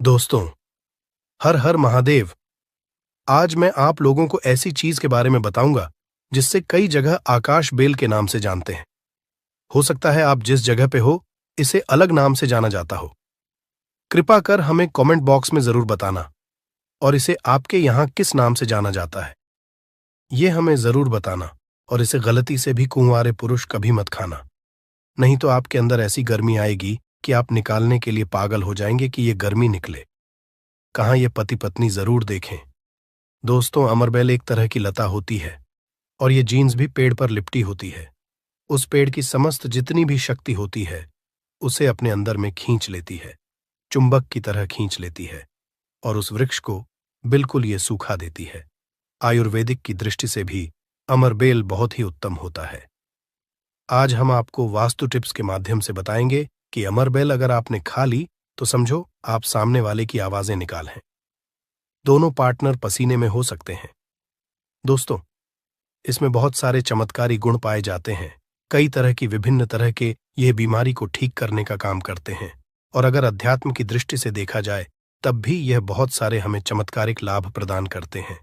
दोस्तों, हर हर महादेव। आज मैं आप लोगों को ऐसी चीज के बारे में बताऊंगा जिससे कई जगह आकाश बेल के नाम से जानते हैं। हो सकता है आप जिस जगह पे हो इसे अलग नाम से जाना जाता हो। कृपा कर हमें कमेंट बॉक्स में जरूर बताना और इसे आपके यहाँ किस नाम से जाना जाता है ये हमें जरूर बताना। और इसे गलती से भी कुंवारे पुरुष कभी मत खाना, नहीं तो आपके अंदर ऐसी गर्मी आएगी कि आप निकालने के लिए पागल हो जाएंगे कि ये गर्मी निकले। कहाँ ये पति पत्नी जरूर देखें। दोस्तों, अमरबेल एक तरह की लता होती है और ये जीन्स भी पेड़ पर लिपटी होती है। उस पेड़ की समस्त जितनी भी शक्ति होती है उसे अपने अंदर में खींच लेती है, चुंबक की तरह खींच लेती है और उस वृक्ष को बिल्कुल ये सूखा देती है। आयुर्वेदिक की दृष्टि से भी अमरबेल बहुत ही उत्तम होता है। आज हम आपको वास्तु टिप्स के माध्यम से बताएंगे कि अमरबेल अगर आपने खा ली तो समझो आप सामने वाले की आवाजें निकाल हैं। दोनों पार्टनर पसीने में हो सकते हैं। दोस्तों, इसमें बहुत सारे चमत्कारी गुण पाए जाते हैं। कई तरह की विभिन्न तरह के यह बीमारी को ठीक करने का काम करते हैं और अगर अध्यात्म की दृष्टि से देखा जाए तब भी यह बहुत सारे हमें चमत्कारिक लाभ प्रदान करते हैं।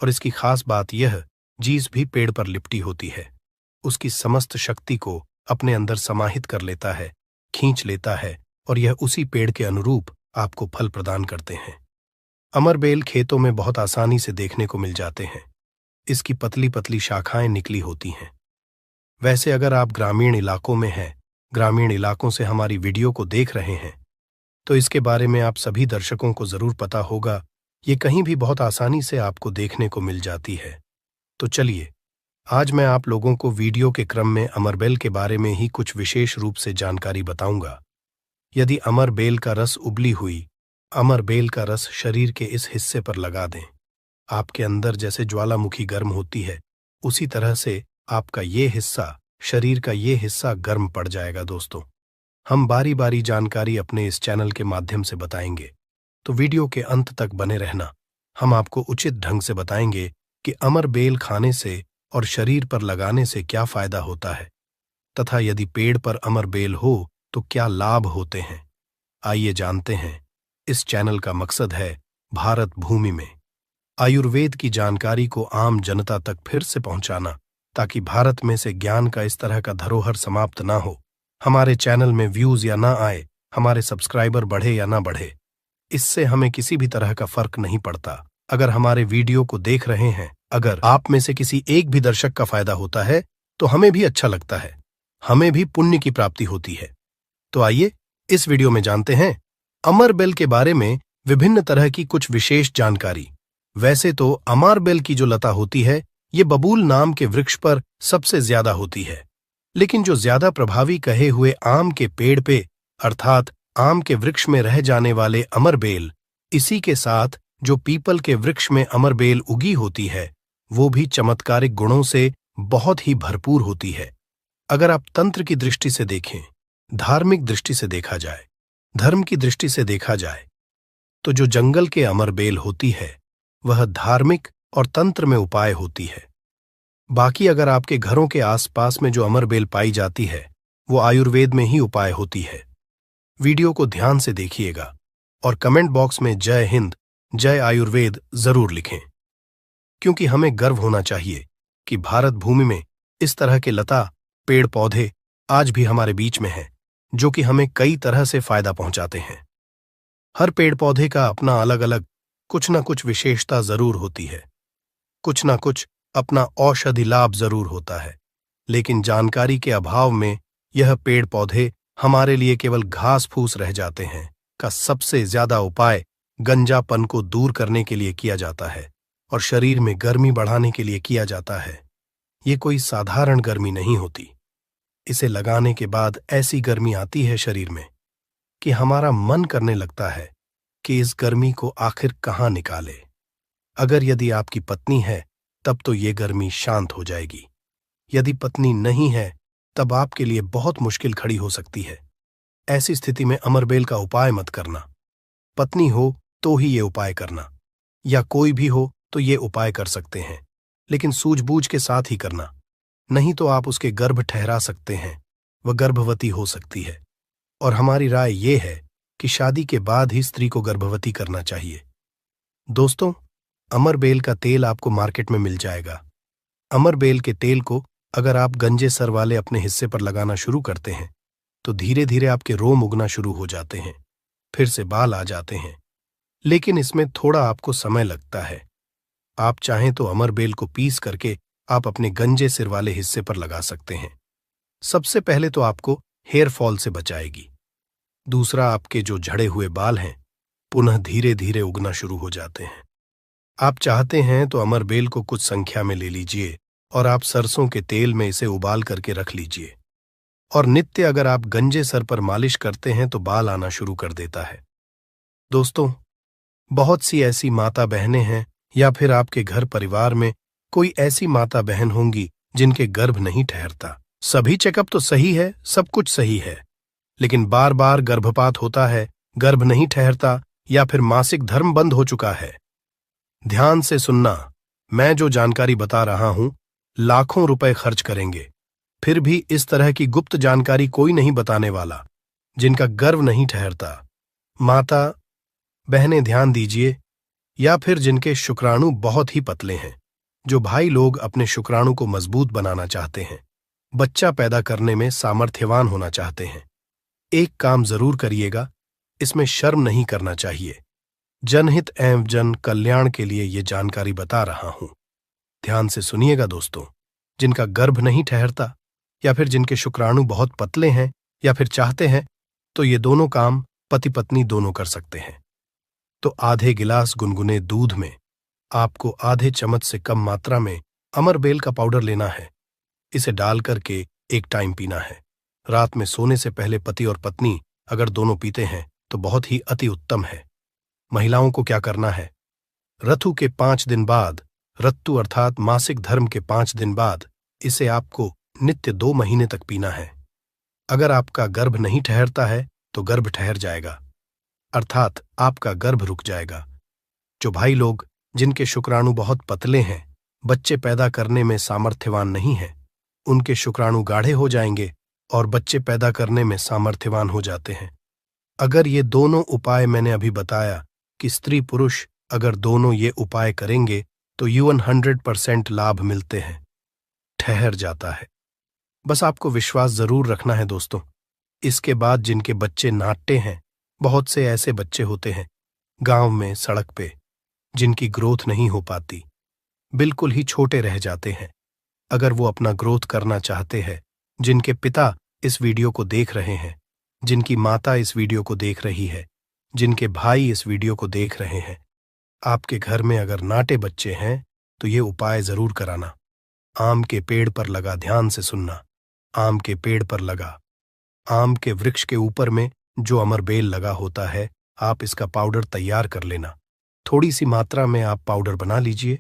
और इसकी खास बात यह, जीस भी पेड़ पर लिपटी होती है, उसकी समस्त शक्ति को अपने अंदर समाहित कर लेता है, खींच लेता है और यह उसी पेड़ के अनुरूप आपको फल प्रदान करते हैं। अमरबेल खेतों में बहुत आसानी से देखने को मिल जाते हैं। इसकी पतली पतली शाखाएं निकली होती हैं। वैसे अगर आप ग्रामीण इलाकों में हैं, ग्रामीण इलाकों से हमारी वीडियो को देख रहे हैं, तो इसके बारे में आप सभी दर्शकों को जरूर पता होगा। ये कहीं भी बहुत आसानी से आपको देखने को मिल जाती है। तो चलिए, आज मैं आप लोगों को वीडियो के क्रम में अमरबेल के बारे में ही कुछ विशेष रूप से जानकारी बताऊंगा। यदि अमरबेल का रस उबली हुई अमरबेल का रस शरीर के इस हिस्से पर लगा दें, आपके अंदर जैसे ज्वालामुखी गर्म होती है उसी तरह से आपका ये हिस्सा, शरीर का ये हिस्सा गर्म पड़ जाएगा। दोस्तों, हम बारी बारी जानकारी अपने इस चैनल के माध्यम से बताएंगे, तो वीडियो के अंत तक बने रहना। हम आपको उचित ढंग से बताएंगे कि अमरबेल खाने से और शरीर पर लगाने से क्या फायदा होता है तथा यदि पेड़ पर अमरबेल हो तो क्या लाभ होते हैं। आइए जानते हैं। इस चैनल का मकसद है भारत भूमि में आयुर्वेद की जानकारी को आम जनता तक फिर से पहुंचाना, ताकि भारत में से ज्ञान का इस तरह का धरोहर समाप्त ना हो। हमारे चैनल में व्यूज या ना आए, हमारे सब्सक्राइबर बढ़े या ना बढ़े, इससे हमें किसी भी तरह का फर्क नहीं पड़ता। अगर हमारे वीडियो को देख रहे हैं, अगर आप में से किसी एक भी दर्शक का फायदा होता है तो हमें भी अच्छा लगता है, हमें भी पुण्य की प्राप्ति होती है। तो आइए इस वीडियो में जानते हैं अमरबेल के बारे में विभिन्न तरह की कुछ विशेष जानकारी। वैसे तो अमरबेल की जो लता होती है ये बबूल नाम के वृक्ष पर सबसे ज्यादा होती है, लेकिन जो ज्यादा प्रभावी कहे हुए आम के पेड़ पे अर्थात आम के वृक्ष में रह जाने वाले अमरबेल, इसी के साथ जो पीपल के वृक्ष में अमरबेल उगी होती है वो भी चमत्कारिक गुणों से बहुत ही भरपूर होती है। अगर आप तंत्र की दृष्टि से देखें, धार्मिक दृष्टि से देखा जाए, धर्म की दृष्टि से देखा जाए, तो जो जंगल के अमरबेल होती है वह धार्मिक और तंत्र में उपाय होती है। बाकी अगर आपके घरों के आसपास में जो अमरबेल पाई जाती है वो आयुर्वेद में ही उपाय होती है। वीडियो को ध्यान से देखिएगा और कमेंट बॉक्स में जय हिंद, जय आयुर्वेद जरूर लिखें, क्योंकि हमें गर्व होना चाहिए कि भारत भूमि में इस तरह के लता, पेड़ पौधे आज भी हमारे बीच में हैं, जो कि हमें कई तरह से फायदा पहुंचाते हैं। हर पेड़ पौधे का अपना अलग अलग कुछ न कुछ विशेषता जरूर होती है, कुछ न कुछ अपना औषधि लाभ जरूर होता है, लेकिन जानकारी के अभाव में यह पेड़ पौधे हमारे लिए केवल घास फूस रह जाते हैं। का सबसे ज्यादा उपाय गंजापन को दूर करने के लिए किया जाता है और शरीर में गर्मी बढ़ाने के लिए किया जाता है। ये कोई साधारण गर्मी नहीं होती। इसे लगाने के बाद ऐसी गर्मी आती है शरीर में कि हमारा मन करने लगता है कि इस गर्मी को आखिर कहाँ निकाले। अगर यदि आपकी पत्नी है तब तो ये गर्मी शांत हो जाएगी। यदि पत्नी नहीं है तब आपके लिए बहुत मुश्किल खड़ी हो सकती है। ऐसी स्थिति में अमरबेल का उपाय मत करना। पत्नी हो तो ही ये उपाय करना, या कोई भी हो तो ये उपाय कर सकते हैं, लेकिन सूझबूझ के साथ ही करना, नहीं तो आप उसके गर्भ ठहरा सकते हैं, वह गर्भवती हो सकती है। और हमारी राय ये है कि शादी के बाद ही स्त्री को गर्भवती करना चाहिए। दोस्तों, अमरबेल का तेल आपको मार्केट में मिल जाएगा। अमरबेल के तेल को अगर आप गंजे सर वाले अपने हिस्से पर लगाना शुरू करते हैं तो धीरे धीरे आपके रोम उगना शुरू हो जाते हैं, फिर से बाल आ जाते हैं। लेकिन इसमें थोड़ा आपको समय लगता है। आप चाहें तो अमरबेल को पीस करके आप अपने गंजे सिर वाले हिस्से पर लगा सकते हैं। सबसे पहले तो आपको हेयर फॉल से बचाएगी। दूसरा, आपके जो झड़े हुए बाल हैं पुनः धीरे धीरे उगना शुरू हो जाते हैं। आप चाहते हैं तो अमरबेल को कुछ संख्या में ले लीजिए और आप सरसों के तेल में इसे उबाल करके रख लीजिए और नित्य अगर आप गंजे सर पर मालिश करते हैं तो बाल आना शुरू कर देता है। दोस्तों, बहुत सी ऐसी माता बहनें हैं या फिर आपके घर परिवार में कोई ऐसी माता बहन होंगी जिनके गर्भ नहीं ठहरता। सभी चेकअप तो सही है, सब कुछ सही है, लेकिन बार बार गर्भपात होता है, गर्भ नहीं ठहरता या फिर मासिक धर्म बंद हो चुका है। ध्यान से सुनना, मैं जो जानकारी बता रहा हूं लाखों रुपए खर्च करेंगे, फिर भी इस तरह की गुप्त जानकारी कोई नहीं बताने वाला जिनका गर्भ नहीं ठहरता। माता बहनें ध्यान दीजिए, या फिर जिनके शुक्राणु बहुत ही पतले हैं, जो भाई लोग अपने शुक्राणु को मजबूत बनाना चाहते हैं, बच्चा पैदा करने में सामर्थ्यवान होना चाहते हैं। एक काम जरूर करिएगा, इसमें शर्म नहीं करना चाहिए। जनहित एवं जन कल्याण के लिए ये जानकारी बता रहा हूं। ध्यान से सुनिएगा दोस्तों, जिनका गर्भ नहीं ठहरता या फिर जिनके शुक्राणु बहुत पतले हैं या फिर चाहते हैं, तो ये दोनों काम पति पत्नी दोनों कर सकते हैं। तो आधे गिलास गुनगुने दूध में आपको आधे चम्मच से कम मात्रा में अमरबेल का पाउडर लेना है। इसे डाल करके एक टाइम पीना है। रात में सोने से पहले पति और पत्नी अगर दोनों पीते हैं तो बहुत ही अति उत्तम है। महिलाओं को क्या करना है, ऋतु के 5 दिन बाद, ऋतु अर्थात मासिक धर्म के 5 दिन बाद इसे आपको नित्य 2 महीने तक पीना है। अगर आपका गर्भ नहीं ठहरता है तो गर्भ ठहर जाएगा, अर्थात आपका गर्भ रुक जाएगा। जो भाई लोग जिनके शुक्राणु बहुत पतले हैं, बच्चे पैदा करने में सामर्थ्यवान नहीं हैं, उनके शुक्राणु गाढ़े हो जाएंगे और बच्चे पैदा करने में सामर्थ्यवान हो जाते हैं। अगर ये दोनों उपाय मैंने अभी बताया कि स्त्री पुरुष अगर दोनों ये उपाय करेंगे तो यौवन 100% लाभ मिलते हैं, ठहर जाता है। बस आपको विश्वास जरूर रखना है दोस्तों। इसके बाद जिनके बच्चे नाट्य हैं, बहुत से ऐसे बच्चे होते हैं गांव में, सड़क पे, जिनकी ग्रोथ नहीं हो पाती, बिल्कुल ही छोटे रह जाते हैं। अगर वो अपना ग्रोथ करना चाहते हैं, जिनके पिता इस वीडियो को देख रहे हैं, जिनकी माता इस वीडियो को देख रही है, जिनके भाई इस वीडियो को देख रहे हैं, आपके घर में अगर नाटे बच्चे हैं तो ये उपाय जरूर कराना। आम के पेड़ पर लगा, ध्यान से सुनना, आम के पेड़ पर लगा, आम के वृक्ष के ऊपर में जो अमरबेल लगा होता है, आप इसका पाउडर तैयार कर लेना। थोड़ी सी मात्रा में आप पाउडर बना लीजिए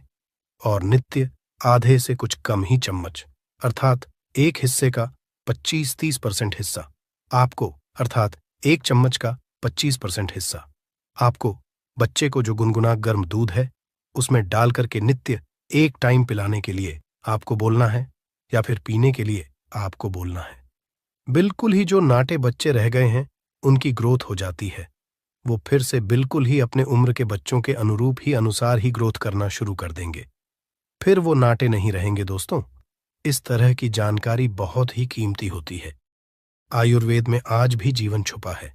और नित्य आधे से कुछ कम ही चम्मच, अर्थात एक हिस्से का 25-30% हिस्सा आपको, अर्थात एक चम्मच का 25% हिस्सा आपको बच्चे को जो गुनगुना गर्म दूध है उसमें डाल करके नित्य एक टाइम पिलाने के लिए आपको बोलना है या फिर पीने के लिए आपको बोलना है। बिल्कुल ही जो नाटे बच्चे रह गए हैं उनकी ग्रोथ हो जाती है, वो फिर से बिल्कुल ही अपने उम्र के बच्चों के अनुरूप ही अनुसार ही ग्रोथ करना शुरू कर देंगे, फिर वो नाटे नहीं रहेंगे। दोस्तों, इस तरह की जानकारी बहुत ही कीमती होती है। आयुर्वेद में आज भी जीवन छुपा है।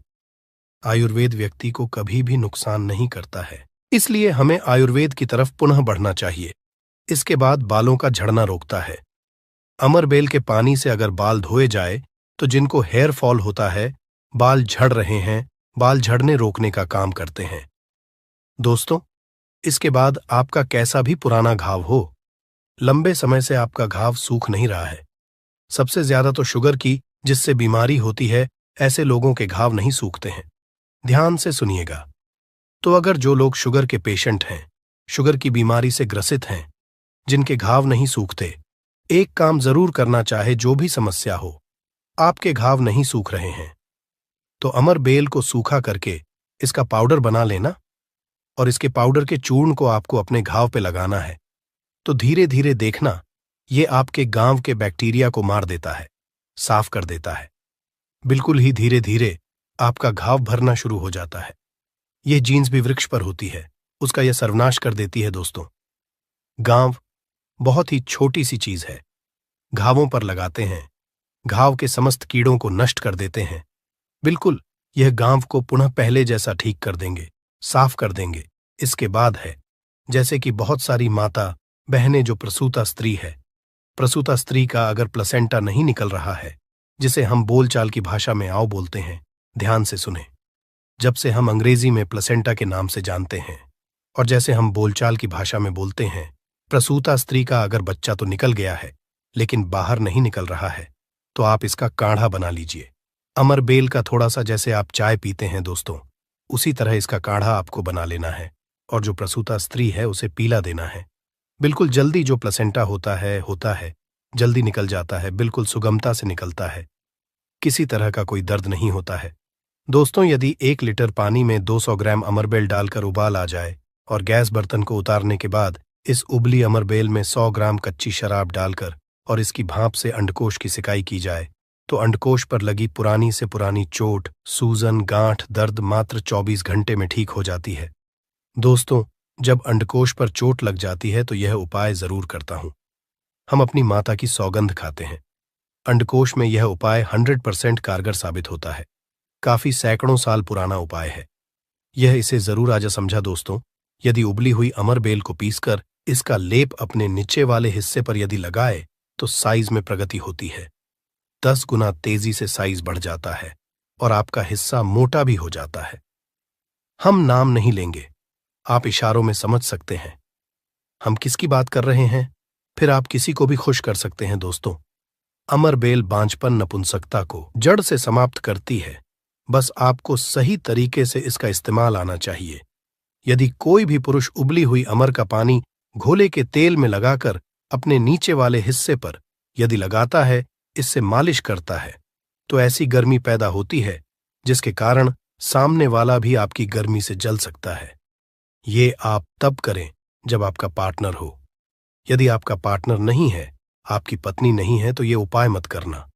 आयुर्वेद व्यक्ति को कभी भी नुकसान नहीं करता है, इसलिए हमें आयुर्वेद की तरफ पुनः बढ़ना चाहिए। इसके बाद बालों का झड़ना रोकता है। अमरबेल के पानी से अगर बाल धोए जाए तो जिनको हेयर फॉल होता है, बाल झड़ रहे हैं, बाल झड़ने रोकने का काम करते हैं। दोस्तों, इसके बाद आपका कैसा भी पुराना घाव हो, लंबे समय से आपका घाव सूख नहीं रहा है, सबसे ज्यादा तो शुगर की जिससे बीमारी होती है, ऐसे लोगों के घाव नहीं सूखते हैं। ध्यान से सुनिएगा। तो अगर जो लोग शुगर के पेशेंट हैं, शुगर की बीमारी से ग्रसित हैं, जिनके घाव नहीं सूखते, एक काम जरूर करना चाहे, जो भी समस्या हो, आपके घाव नहीं सूख रहे हैं तो अमरबेल को सूखा करके इसका पाउडर बना लेना और इसके पाउडर के चूर्ण को आपको अपने घाव पे लगाना है। तो धीरे धीरे देखना, ये आपके गांव के बैक्टीरिया को मार देता है, साफ कर देता है। बिल्कुल ही धीरे धीरे आपका घाव भरना शुरू हो जाता है। यह जीन्स भी वृक्ष पर होती है, उसका यह सर्वनाश कर देती है दोस्तों। गांव बहुत ही छोटी सी चीज है, घावों पर लगाते हैं, घाव के समस्त कीड़ों को नष्ट कर देते हैं। बिल्कुल, यह गांव को पुनः पहले जैसा ठीक कर देंगे, साफ कर देंगे। इसके बाद है, जैसे कि बहुत सारी माता बहनें जो प्रसूता स्त्री है, प्रसूता स्त्री का अगर प्लेसेंटा नहीं निकल रहा है, जिसे हम बोलचाल की भाषा में आओ बोलते हैं, ध्यान से सुने। जब से हम अंग्रेजी में प्लेसेंटा के नाम से जानते हैं और जैसे हम बोलचाल की भाषा में बोलते हैं, प्रसूता स्त्री का अगर बच्चा तो निकल गया है लेकिन बाहर नहीं निकल रहा है, तो आप इसका काढ़ा बना लीजिए। अमर बेल का थोड़ा सा, जैसे आप चाय पीते हैं दोस्तों, उसी तरह इसका काढ़ा आपको बना लेना है और जो प्रसूता स्त्री है उसे पीला देना है। बिल्कुल जल्दी जो प्लेसेंटा होता है, जल्दी निकल जाता है, बिल्कुल सुगमता से निकलता है, किसी तरह का कोई दर्द नहीं होता है। दोस्तों, यदि 1 लीटर पानी में 200 ग्राम अमरबेल डालकर उबाल आ जाए और गैस बर्तन को उतारने के बाद इस उबली अमरबेल में 100 ग्राम कच्ची शराब डालकर और इसकी भाप से अंडकोश की सिकाई की जाए, तो अंडकोश पर लगी पुरानी से पुरानी चोट, सूजन, गांठ, दर्द मात्र 24 घंटे में ठीक हो जाती है। दोस्तों, जब अंडकोश पर चोट लग जाती है तो यह उपाय जरूर करता हूं। हम अपनी माता की सौगंध खाते हैं। अंडकोश में यह उपाय 100% कारगर साबित होता है। काफी सैकड़ों साल पुराना उपाय है यह, इसे जरूर आजा समझा दोस्तों। यदि उबली हुई अमरबेल को पीसकर इसका लेप अपने नीचे वाले हिस्से पर यदि लगाए तो साइज में प्रगति होती है। 10 गुना तेजी से साइज बढ़ जाता है और आपका हिस्सा मोटा भी हो जाता है। हम नाम नहीं लेंगे, आप इशारों में समझ सकते हैं हम किसकी बात कर रहे हैं। फिर आप किसी को भी खुश कर सकते हैं दोस्तों। अमरबेल बांझपन, नपुंसकता को जड़ से समाप्त करती है। बस आपको सही तरीके से इसका इस्तेमाल आना चाहिए। यदि कोई भी पुरुष उबली हुई अमर का पानी घोले के तेल में लगाकर अपने नीचे वाले हिस्से पर यदि लगाता है, इससे मालिश करता है, तो ऐसी गर्मी पैदा होती है जिसके कारण सामने वाला भी आपकी गर्मी से जल सकता है। ये आप तब करें जब आपका पार्टनर हो। यदि आपका पार्टनर नहीं है, आपकी पत्नी नहीं है, तो ये उपाय मत करना।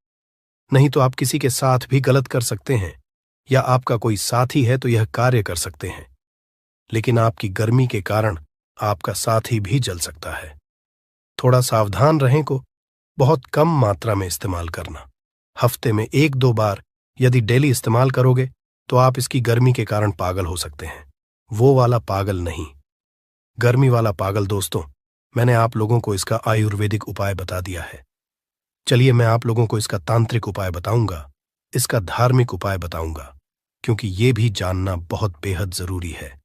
नहीं तो आप किसी के साथ भी गलत कर सकते हैं, या आपका कोई साथी है तो यह कार्य कर सकते हैं, लेकिन आपकी गर्मी के कारण आपका साथी भी जल सकता है। थोड़ा सावधान रहें को बहुत कम मात्रा में इस्तेमाल करना। हफ्ते में 1-2 बार यदि डेली इस्तेमाल करोगे तो आप इसकी गर्मी के कारण पागल हो सकते हैं। वो वाला पागल नहीं, गर्मी वाला पागल। दोस्तों, मैंने आप लोगों को इसका आयुर्वेदिक उपाय बता दिया है। चलिए मैं आप लोगों को इसका तांत्रिक उपाय बताऊंगा, इसका धार्मिक उपाय बताऊंगा, क्योंकि ये भी जानना बहुत बेहद जरूरी है।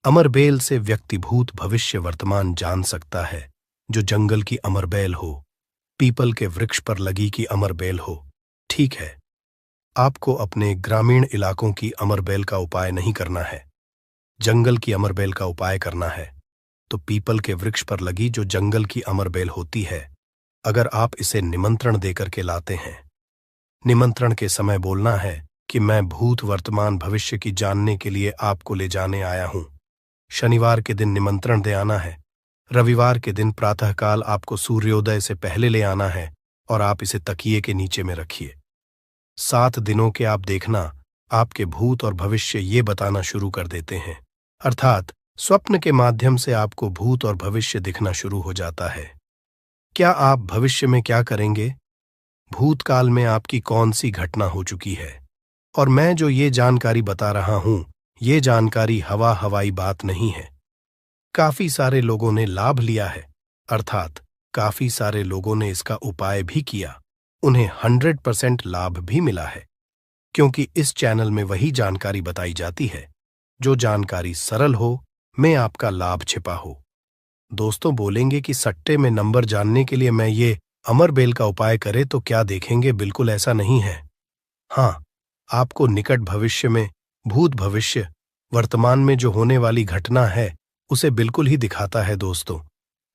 अमरबेल से व्यक्ति भूत, भविष्य, वर्तमान जान सकता है। जो जंगल की अमरबेल हो, पीपल के वृक्ष पर लगी की अमरबेल हो। ठीक है, आपको अपने ग्रामीण इलाकों की अमरबेल का उपाय नहीं करना है, जंगल की अमरबेल का उपाय करना है। तो पीपल के वृक्ष पर लगी जो जंगल की अमरबेल होती है, अगर आप इसे निमंत्रण देकर के लाते हैं, निमंत्रण के समय बोलना है कि मैं भूत, वर्तमान, भविष्य की जानने के लिए आपको ले जाने आया हूं। शनिवार के दिन निमंत्रण दे आना है, रविवार के दिन प्रातःकाल आपको सूर्योदय से पहले ले आना है और आप इसे तकिए के नीचे में रखिए। 7 दिनों के आप देखना, आपके भूत और भविष्य ये बताना शुरू कर देते हैं, अर्थात स्वप्न के माध्यम से आपको भूत और भविष्य दिखना शुरू हो जाता है। क्या आप भविष्य में क्या करेंगे, भूतकाल में आपकी कौन सी घटना हो चुकी है, और मैं जो ये जानकारी बता रहा हूं, ये जानकारी हवाई बात नहीं है। काफी सारे लोगों ने लाभ लिया है, अर्थात काफी सारे लोगों ने इसका उपाय भी किया, उन्हें 100% लाभ भी मिला है, क्योंकि इस चैनल में वही जानकारी बताई जाती है जो जानकारी सरल हो, में आपका लाभ छिपा हो। दोस्तों बोलेंगे कि सट्टे में नंबर जानने के लिए मैं ये अमरबेल का उपाय करे तो क्या देखेंगे, बिल्कुल ऐसा नहीं है। हाँ, आपको निकट भविष्य में, भूत, भविष्य, वर्तमान में जो होने वाली घटना है उसे बिल्कुल ही दिखाता है दोस्तों।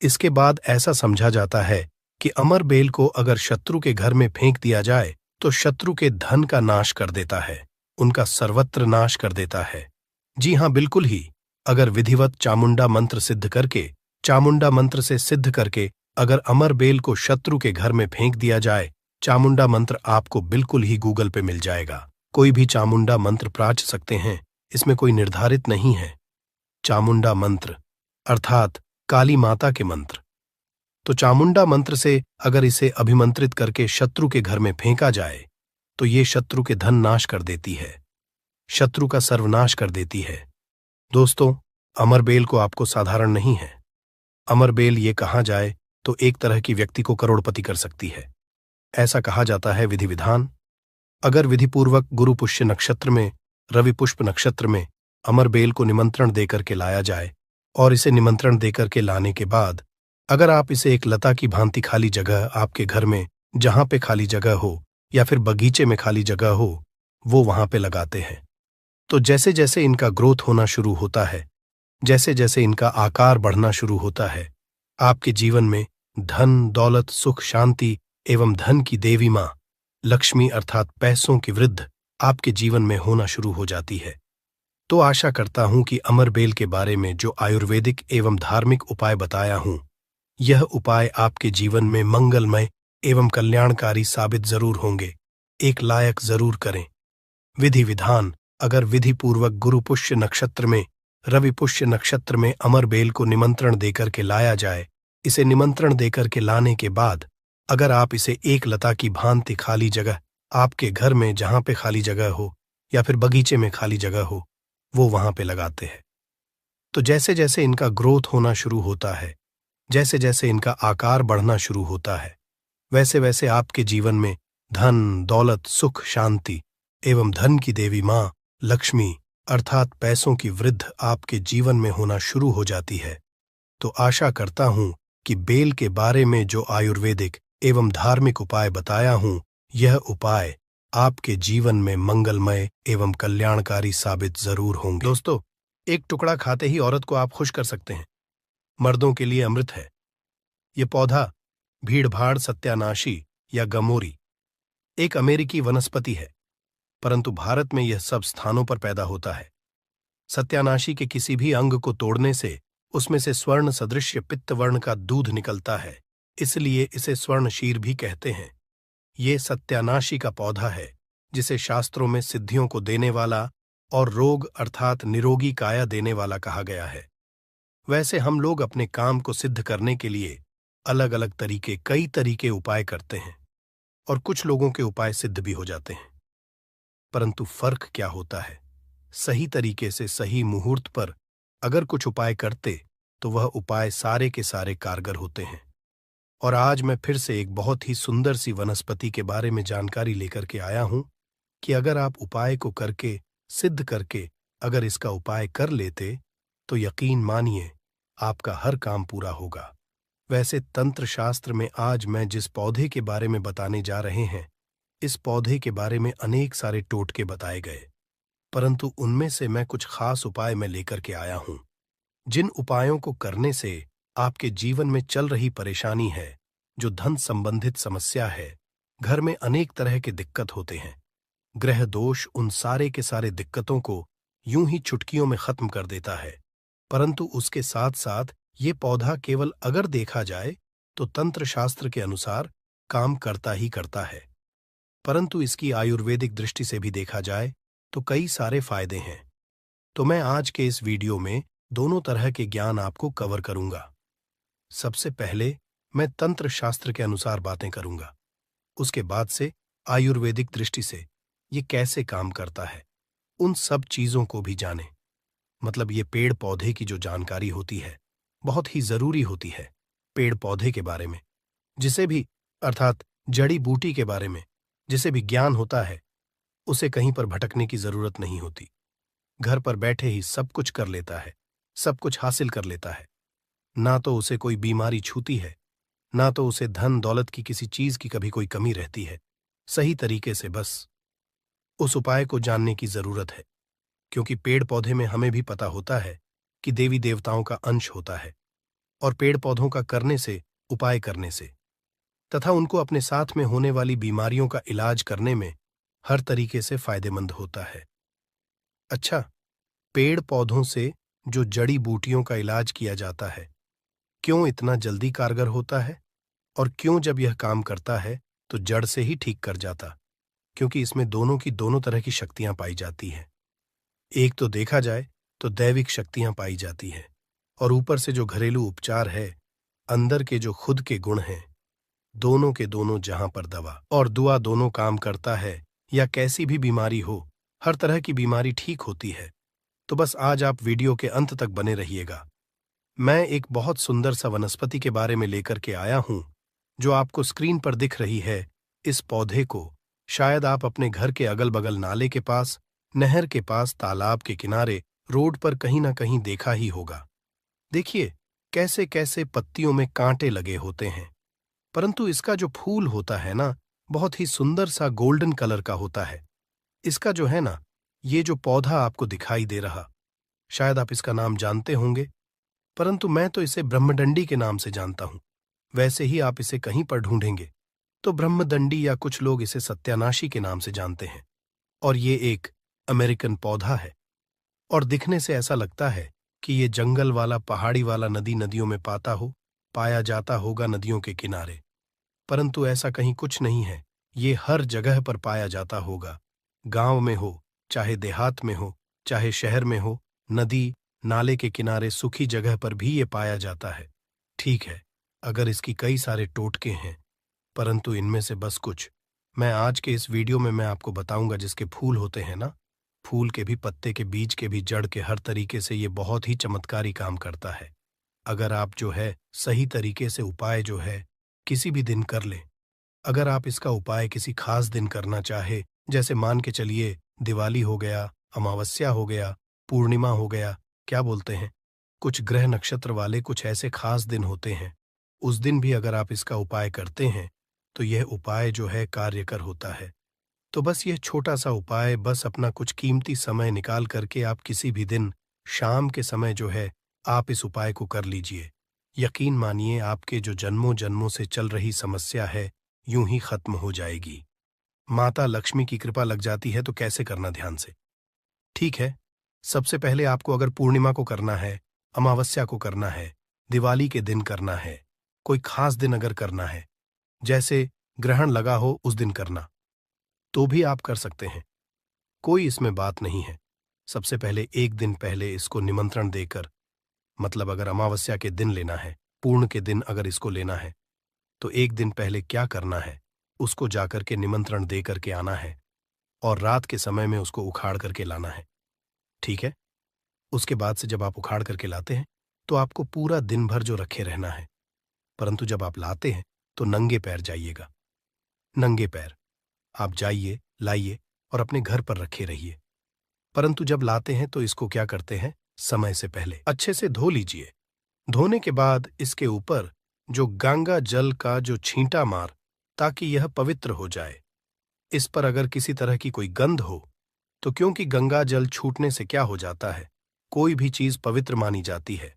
इसके बाद ऐसा समझा जाता है कि अमरबेल को अगर शत्रु के घर में फेंक दिया जाए तो शत्रु के धन का नाश कर देता है, उनका सर्वत्र नाश कर देता है। जी हाँ, बिल्कुल ही। अगर विधिवत चामुंडा मंत्र सिद्ध करके, चामुंडा मंत्र से सिद्ध करके अगर अमरबेल को शत्रु के घर में फेंक दिया जाए, चामुंडा मंत्र आपको बिल्कुल ही गूगल पे मिल जाएगा, कोई भी चामुंडा मंत्र प्राच सकते हैं, इसमें कोई निर्धारित नहीं है। चामुंडा मंत्र अर्थात काली माता के मंत्र। तो चामुंडा मंत्र से अगर इसे अभिमंत्रित करके शत्रु के घर में फेंका जाए तो ये शत्रु के धन नाश कर देती है, शत्रु का सर्वनाश कर देती है। दोस्तों, अमरबेल को आपको साधारण नहीं है। अमरबेल ये कहा जाए तो एक तरह की व्यक्ति को करोड़पति कर सकती है। ऐसा कहा जाता है विधि विधान। अगर विधिपूर्वक गुरु पुष्य नक्षत्र में, रवि पुष्प नक्षत्र में अमरबेल को निमंत्रण देकर के लाया जाए और इसे निमंत्रण देकर के लाने के बाद अगर आप इसे एक लता की भांति खाली जगह आपके घर में जहां पे खाली जगह हो या फिर बगीचे में खाली जगह हो, वो वहां पे लगाते हैं, तो जैसे जैसे इनका ग्रोथ होना शुरू होता है, जैसे जैसे इनका आकार बढ़ना शुरू होता है, आपके जीवन में धन, दौलत, सुख, शांति एवं धन की देवी मां लक्ष्मी अर्थात पैसों की वृद्धि आपके जीवन में होना शुरू हो जाती है। तो आशा करता हूं कि अमरबेल के बारे में जो आयुर्वेदिक एवं धार्मिक उपाय बताया हूं, यह उपाय आपके जीवन में मंगलमय एवं कल्याणकारी साबित जरूर होंगे। एक लायक जरूर करें। विधि विधान अगर विधि पूर्वक गुरु पुष्य नक्षत्र में, रवि पुष्य नक्षत्र में अमरबेल को निमंत्रण देकर के लाया जाए, इसे निमंत्रण देकर के लाने के बाद अगर आप इसे एक लता की भांति खाली जगह आपके घर में जहां पे खाली जगह हो या फिर बगीचे में खाली जगह हो, वो वहां पे लगाते हैं, तो जैसे जैसे इनका ग्रोथ होना शुरू होता है, जैसे जैसे इनका आकार बढ़ना शुरू होता है, वैसे वैसे आपके जीवन में धन, दौलत, सुख, शांति एवं धन की देवी मां लक्ष्मी अर्थात पैसों की वृद्धि आपके जीवन में होना शुरू हो जाती है। तो आशा करता हूं कि बेल के बारे में जो आयुर्वेदिक एवं धार्मिक उपाय बताया हूं, यह उपाय आपके जीवन में मंगलमय एवं कल्याणकारी साबित जरूर होंगे। दोस्तों, एक टुकड़ा खाते ही औरत को आप खुश कर सकते हैं। मर्दों के लिए अमृत है। ये पौधा भीड़भाड़ सत्यानाशी या गमोरी एक अमेरिकी वनस्पति है, परंतु भारत में यह सब स्थानों पर पैदा होता है। सत्यानाशी के किसी भी अंग को तोड़ने से उसमें से स्वर्ण सदृश्य पित्त वर्ण का दूध निकलता है, इसलिए इसे स्वर्णशीर भी कहते हैं। ये सत्यानाशी का पौधा है जिसे शास्त्रों में सिद्धियों को देने वाला और रोग अर्थात निरोगी काया देने वाला कहा गया है। वैसे हम लोग अपने काम को सिद्ध करने के लिए अलग अलग तरीके, कई तरीके उपाय करते हैं और कुछ लोगों के उपाय सिद्ध भी हो जाते हैं, परंतु फर्क क्या होता है? सही तरीके से सही मुहूर्त पर अगर कुछ उपाय करते तो वह उपाय सारे के सारे कारगर होते हैं। और आज मैं फिर से एक बहुत ही सुंदर सी वनस्पति के बारे में जानकारी लेकर के आया हूं कि अगर आप उपाय को करके, सिद्ध करके अगर इसका उपाय कर लेते तो यकीन मानिए आपका हर काम पूरा होगा। वैसे तंत्र शास्त्र में आज मैं जिस पौधे के बारे में बताने जा रहे हैं, इस पौधे के बारे में अनेक सारे टोटके बताए गए, परंतु उनमें से मैं कुछ खास उपाय मैं लेकर के आया हूं, जिन उपायों को करने से आपके जीवन में चल रही परेशानी है, जो धन संबंधित समस्या है, घर में अनेक तरह के दिक्कत होते हैं, ग्रह दोष उन सारे के सारे दिक्कतों को यूं ही चुटकियों में खत्म कर देता है। परंतु उसके साथ साथ ये पौधा केवल अगर देखा जाए तो तंत्र शास्त्र के अनुसार काम करता ही करता है, परंतु इसकी आयुर्वेदिक दृष्टि से भी देखा जाए तो कई सारे फायदे हैं। तो मैं आज के इस वीडियो में दोनों तरह के ज्ञान आपको कवर करूंगा। सबसे पहले मैं तंत्र शास्त्र के अनुसार बातें करूंगा, उसके बाद से आयुर्वेदिक दृष्टि से ये कैसे काम करता है, उन सब चीजों को भी जानें। मतलब ये पेड़ पौधे की जो जानकारी होती है बहुत ही जरूरी होती है। पेड़ पौधे के बारे में जिसे भी अर्थात जड़ी बूटी के बारे में जिसे भी ज्ञान होता है, उसे कहीं पर भटकने की जरूरत नहीं होती। घर पर बैठे ही सब कुछ कर लेता है, सब कुछ हासिल कर लेता है। ना तो उसे कोई बीमारी छूती है, ना तो उसे धन दौलत की किसी चीज की कभी कोई कमी रहती है। सही तरीके से बस उस उपाय को जानने की जरूरत है, क्योंकि पेड़ पौधे में हमें भी पता होता है कि देवी देवताओं का अंश होता है और पेड़ पौधों का करने से, उपाय करने से तथा उनको अपने साथ में होने वाली बीमारियों का इलाज करने में हर तरीके से फायदेमंद होता है। अच्छा, पेड़ पौधों से जो जड़ी बूटियों का इलाज किया जाता है, क्यों इतना जल्दी कारगर होता है और क्यों जब यह काम करता है तो जड़ से ही ठीक कर जाता? क्योंकि इसमें दोनों की दोनों तरह की शक्तियां पाई जाती हैं। एक तो देखा जाए तो दैविक शक्तियां पाई जाती हैं, और ऊपर से जो घरेलू उपचार है, अंदर के जो खुद के गुण हैं, दोनों के दोनों जहां पर दवा और दुआ दोनों काम करता है, या कैसी भी बीमारी हो, हर तरह की बीमारी ठीक होती है। तो बस आज आप वीडियो के अंत तक बने रहिएगा। मैं एक बहुत सुंदर सा वनस्पति के बारे में लेकर के आया हूं, जो आपको स्क्रीन पर दिख रही है। इस पौधे को शायद आप अपने घर के अगल बगल नाले के पास, नहर के पास, तालाब के किनारे, रोड पर कहीं ना कहीं देखा ही होगा। देखिए कैसे कैसे पत्तियों में कांटे लगे होते हैं, परंतु इसका जो फूल होता है ना, बहुत ही सुंदर सा गोल्डन कलर का होता है। इसका जो है ना, ये जो पौधा आपको दिखाई दे रहा, शायद आप इसका नाम जानते होंगे, परंतु मैं तो इसे ब्रह्मदंडी के नाम से जानता हूं। वैसे ही आप इसे कहीं पर ढूंढेंगे तो ब्रह्मदंडी, या कुछ लोग इसे सत्यानाशी के नाम से जानते हैं। और ये एक अमेरिकन पौधा है, और दिखने से ऐसा लगता है कि ये जंगल वाला, पहाड़ी वाला, नदियों में पाया जाता होगा, नदियों के किनारे। परंतु ऐसा कहीं कुछ नहीं है, ये हर जगह पर पाया जाता होगा। गांव में हो, चाहे देहात में हो, चाहे शहर में हो, नदी नाले के किनारे, सूखी जगह पर भी ये पाया जाता है। ठीक है, अगर इसकी कई सारे टोटके हैं, परंतु इनमें से बस कुछ मैं आज के इस वीडियो में मैं आपको बताऊंगा। जिसके फूल होते हैं ना, फूल के भी, पत्ते के, बीज के भी, जड़ के, हर तरीके से ये बहुत ही चमत्कारी काम करता है। अगर आप जो है सही तरीके से उपाय जो है किसी भी दिन कर लें, अगर आप इसका उपाय किसी खास दिन करना चाहे, जैसे मान के चलिए दिवाली हो गया, अमावस्या हो गया, पूर्णिमा हो गया, क्या बोलते हैं, कुछ ग्रह नक्षत्र वाले कुछ ऐसे खास दिन होते हैं, उस दिन भी अगर आप इसका उपाय करते हैं तो यह उपाय जो है कार्यकर होता है। तो बस यह छोटा सा उपाय, बस अपना कुछ कीमती समय निकाल करके आप किसी भी दिन शाम के समय जो है आप इस उपाय को कर लीजिए। यकीन मानिए, आपके जो जन्मों जन्मों से चल रही समस्या है, यूं ही खत्म हो जाएगी। माता लक्ष्मी की कृपा लग जाती है। तो कैसे करना, ध्यान से। ठीक है, सबसे पहले आपको अगर पूर्णिमा को करना है, अमावस्या को करना है, दिवाली के दिन करना है, कोई खास दिन अगर करना है, जैसे ग्रहण लगा हो उस दिन करना, तो भी आप कर सकते हैं, कोई इसमें बात नहीं है। सबसे पहले एक दिन पहले इसको निमंत्रण देकर, मतलब अगर अमावस्या के दिन लेना है, पूर्ण के दिन अगर इसको लेना है, तो एक दिन पहले क्या करना है, उसको जाकर के निमंत्रण दे करके आना है, और रात के समय में उसको उखाड़ करके लाना है। ठीक है, उसके बाद से जब आप उखाड़ करके लाते हैं तो आपको पूरा दिन भर जो रखे रहना है, परंतु जब आप लाते हैं तो नंगे पैर जाइएगा। नंगे पैर आप जाइए, लाइए और अपने घर पर रखे रहिए। परंतु जब लाते हैं तो इसको क्या करते हैं, समय से पहले अच्छे से धो लीजिए। धोने के बाद इसके ऊपर जो गंगा जल का जो छींटा मार, ताकि यह पवित्र हो जाए। इस पर अगर किसी तरह की कोई गंध हो तो, क्योंकि गंगा जल छूटने से क्या हो जाता है, कोई भी चीज पवित्र मानी जाती है,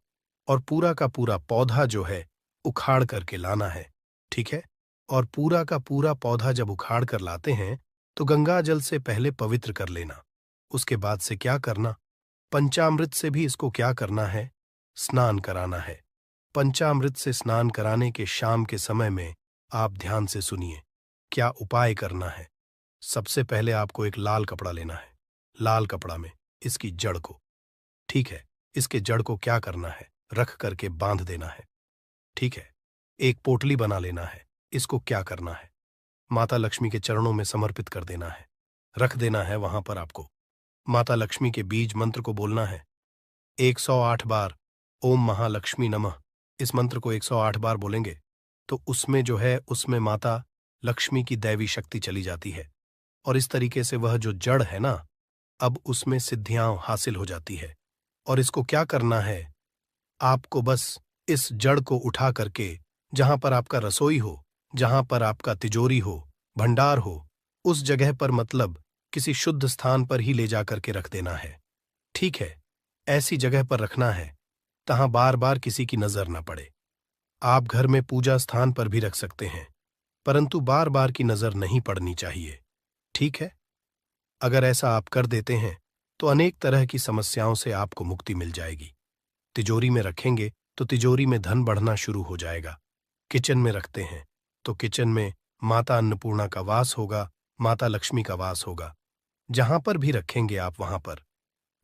और पूरा का पूरा पौधा जो है उखाड़ करके लाना है। ठीक है, और पूरा का पूरा पौधा जब उखाड़ कर लाते हैं तो गंगा जल से पहले पवित्र कर लेना। उसके बाद से क्या करना, पंचामृत से भी इसको क्या करना है, स्नान कराना है। पंचामृत से स्नान कराने के शाम के समय में आप ध्यान से सुनिए क्या उपाय करना है। सबसे पहले आपको एक लाल कपड़ा लेना है, लाल कपड़ा में इसकी जड़ को, ठीक है, इसके जड़ को क्या करना है, रख करके बांध देना है। ठीक है, एक पोटली बना लेना है, इसको क्या करना है, माता लक्ष्मी के चरणों में समर्पित कर देना है, रख देना है वहां पर। आपको माता लक्ष्मी के बीज मंत्र को बोलना है 108 बार, ओम महालक्ष्मी नमः। इस मंत्र को 108 बार बोलेंगे तो उसमें जो है, उसमें माता लक्ष्मी की दैवी शक्ति चली जाती है, और इस तरीके से वह जो जड़ है ना, अब उसमें सिद्धियां हासिल हो जाती है। और इसको क्या करना है, आपको बस इस जड़ को उठा करके जहां पर आपका रसोई हो, जहां पर आपका तिजोरी हो, भंडार हो, उस जगह पर, मतलब किसी शुद्ध स्थान पर ही ले जाकर के रख देना है। ठीक है, ऐसी जगह पर रखना है तहां बार बार किसी की नजर न पड़े। आप घर में पूजा स्थान पर भी रख सकते हैं, परंतु बार बार की नजर नहीं पड़नी चाहिए। ठीक है, अगर ऐसा आप कर देते हैं तो अनेक तरह की समस्याओं से आपको मुक्ति मिल जाएगी। तिजोरी में रखेंगे तो तिजोरी में धन बढ़ना शुरू हो जाएगा। किचन में रखते हैं तो किचन में माता अन्नपूर्णा का वास होगा, माता लक्ष्मी का वास होगा। जहां पर भी रखेंगे आप वहां पर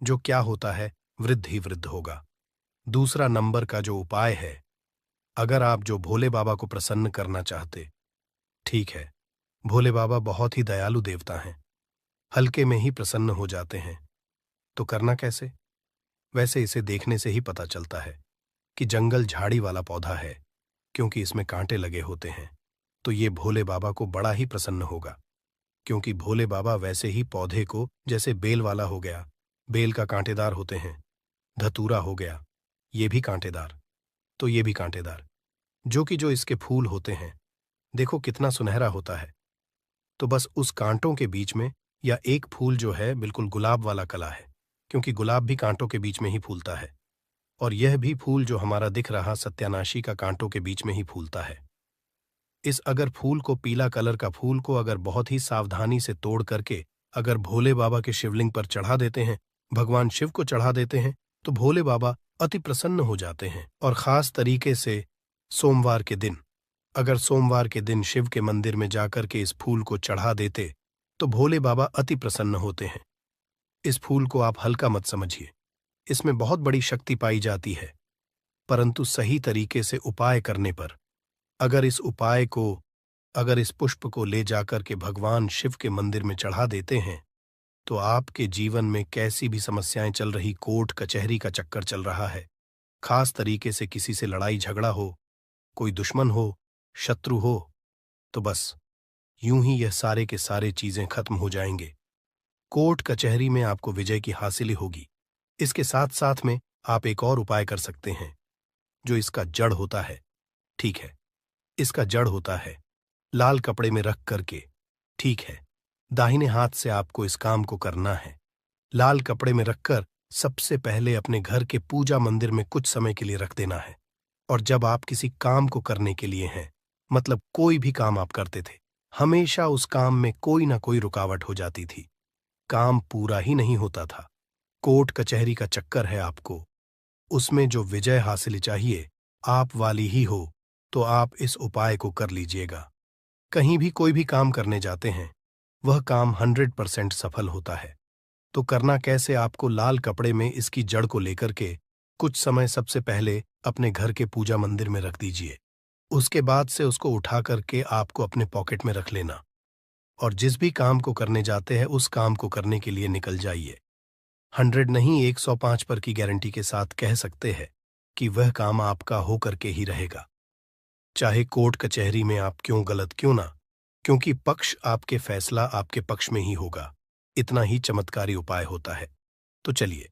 जो क्या होता है, वृद्ध ही वृद्ध होगा। दूसरा नंबर का जो उपाय है, अगर आप जो भोले बाबा को प्रसन्न करना चाहते, ठीक है, भोले बाबा बहुत ही दयालु देवता हैं, हल्के में ही प्रसन्न हो जाते हैं। तो करना कैसे? वैसे इसे देखने से ही पता चलता है कि जंगल झाड़ी वाला पौधा है, क्योंकि इसमें कांटे लगे होते हैं। तो ये भोले बाबा को बड़ा ही प्रसन्न होगा, क्योंकि भोले बाबा वैसे ही पौधे को, जैसे बेल वाला हो गया, बेल का कांटेदार होते हैं, धतूरा हो गया, ये भी कांटेदार, तो ये भी कांटेदार, जो इसके फूल होते हैं, देखो कितना सुनहरा होता है। तो बस उस कांटों के बीच में, या एक फूल जो है बिल्कुल गुलाब वाला कला है, क्योंकि गुलाब भी कांटों के बीच में ही फूलता है, और यह भी फूल जो हमारा दिख रहा सत्यानाशी का कांटों के बीच में ही फूलता है। इस अगर फूल को, पीला कलर का फूल को अगर बहुत ही सावधानी से तोड़ करके अगर भोले बाबा के शिवलिंग पर चढ़ा देते हैं, भगवान शिव को चढ़ा देते हैं, तो भोले बाबा अति प्रसन्न हो जाते हैं। और खास तरीके से सोमवार के दिन, अगर सोमवार के दिन शिव के मंदिर में जाकर के इस फूल को चढ़ा देते, तो भोले बाबा अति प्रसन्न होते हैं। इस फूल को आप हल्का मत समझिए, इसमें बहुत बड़ी शक्ति पाई जाती है, परंतु सही तरीके से उपाय करने पर, अगर इस पुष्प को ले जाकर के भगवान शिव के मंदिर में चढ़ा देते हैं, तो आपके जीवन में कैसी भी समस्याएं चल रही, कोर्ट कचहरी का चक्कर चल रहा है, खास तरीके से किसी से लड़ाई झगड़ा हो, कोई दुश्मन हो, शत्रु हो, तो बस यूं ही यह सारे के सारे चीजें खत्म हो जाएंगे। कोर्ट कचहरी में आपको विजय की हासिल होगी। इसके साथ साथ में आप एक और उपाय कर सकते हैं, जो इसका जड़ होता है, ठीक है, इसका जड़ होता है लाल कपड़े में रख करके, ठीक है, दाहिने हाथ से आपको इस काम को करना है। लाल कपड़े में रखकर सबसे पहले अपने घर के पूजा मंदिर में कुछ समय के लिए रख देना है। और जब आप किसी काम को करने के लिए हैं, मतलब कोई भी काम आप करते थे, हमेशा उस काम में कोई ना कोई रुकावट हो जाती थी, काम पूरा ही नहीं होता था, कोर्ट कचहरी का चक्कर है आपको, उसमें जो विजय हासिल चाहिए आप वाली ही हो, तो आप इस उपाय को कर लीजिएगा। कहीं भी कोई भी काम करने जाते हैं, वह काम 100% सफल होता है। तो करना कैसे? आपको लाल कपड़े में इसकी जड़ को लेकर के कुछ समय सबसे पहले अपने घर के पूजा मंदिर में रख दीजिए। उसके बाद से उसको उठा करके आपको अपने पॉकेट में रख लेना, और जिस भी काम को करने जाते हैं उस काम को करने के लिए निकल जाइए। 100 नहीं, 105 पर की गारंटी के साथ कह सकते हैं कि वह काम आपका हो करके ही रहेगा, चाहे कोर्ट कचहरी में आप क्यों गलत क्यों ना, क्योंकि पक्ष आपके फैसला आपके पक्ष में ही होगा। इतना ही चमत्कारी उपाय होता है। तो चलिए,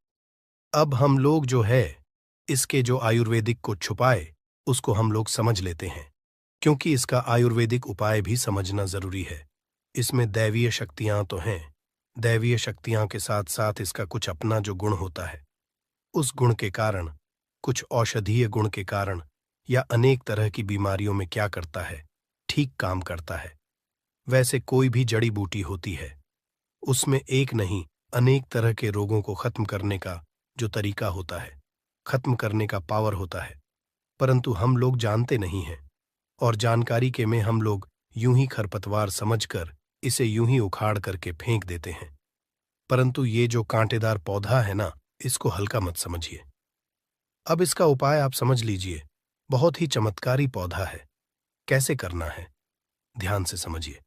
अब हम लोग जो है इसके जो आयुर्वेदिक को छुपाए उसको हम लोग समझ लेते हैं, क्योंकि इसका आयुर्वेदिक उपाय भी समझना जरूरी है। इसमें दैवीय शक्तियां तो हैं, दैवीय शक्तियां के साथ साथ इसका कुछ अपना जो गुण होता है, उस गुण के कारण, कुछ औषधीय गुण के कारण, या अनेक तरह की बीमारियों में क्या करता है, ठीक काम करता है। वैसे कोई भी जड़ी बूटी होती है, उसमें एक नहीं अनेक तरह के रोगों को खत्म करने का जो तरीका होता है, खत्म करने का पावर होता है, परंतु हम लोग जानते नहीं हैं, और जानकारी के में हम लोग यूं ही खरपतवार समझकर इसे यूं ही उखाड़ करके फेंक देते हैं। परंतु ये जो कांटेदार पौधा है ना, इसको हल्का मत समझिए। अब इसका उपाय आप समझ लीजिए, बहुत ही चमत्कारी पौधा है। कैसे करना है, ध्यान से समझिए।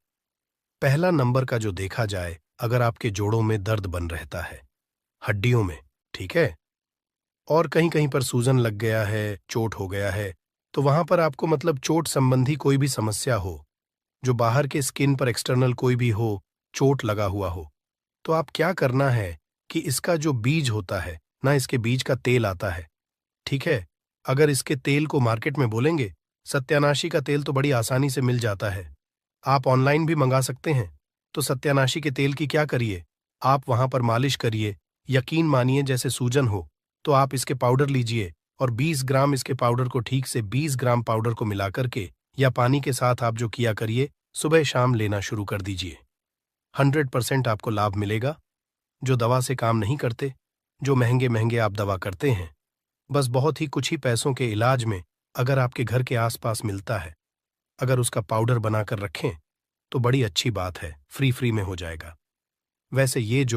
पहला नंबर का जो देखा जाए, अगर आपके जोड़ों में दर्द बन रहता है, हड्डियों में, ठीक है, और कहीं कहीं पर सूजन लग गया है, चोट हो गया है, तो वहां पर आपको मतलब चोट संबंधी कोई भी समस्या हो, जो बाहर के स्किन पर एक्सटर्नल कोई भी हो, चोट लगा हुआ हो, तो आप क्या करना है कि इसका जो बीज होता है ना, इसके बीज का तेल आता है, ठीक है, अगर इसके तेल को मार्केट में बोलेंगे, सत्यानाशी का तेल तो बड़ी आसानी से मिल जाता है, आप ऑनलाइन भी मंगा सकते हैं। तो सत्यानाशी के तेल की क्या करिए, आप वहां पर मालिश करिए, यकीन मानिए जैसे सूजन हो, तो आप इसके पाउडर लीजिए, और 20 ग्राम इसके पाउडर को, ठीक से 20 ग्राम पाउडर को मिला करके या पानी के साथ आप जो किया करिए, सुबह शाम लेना शुरू कर दीजिए। 100% आपको लाभ मिलेगा। जो दवा से काम नहीं करते, जो महंगे महंगे आप दवा करते हैं, बस बहुत ही कुछ ही पैसों के इलाज में अगर आपके घर के आसपास मिलता है, अगर उसका पाउडर बनाकर रखें, तो बड़ी अच्छी बात है, फ्री फ्री में हो जाएगा। वैसे ये जो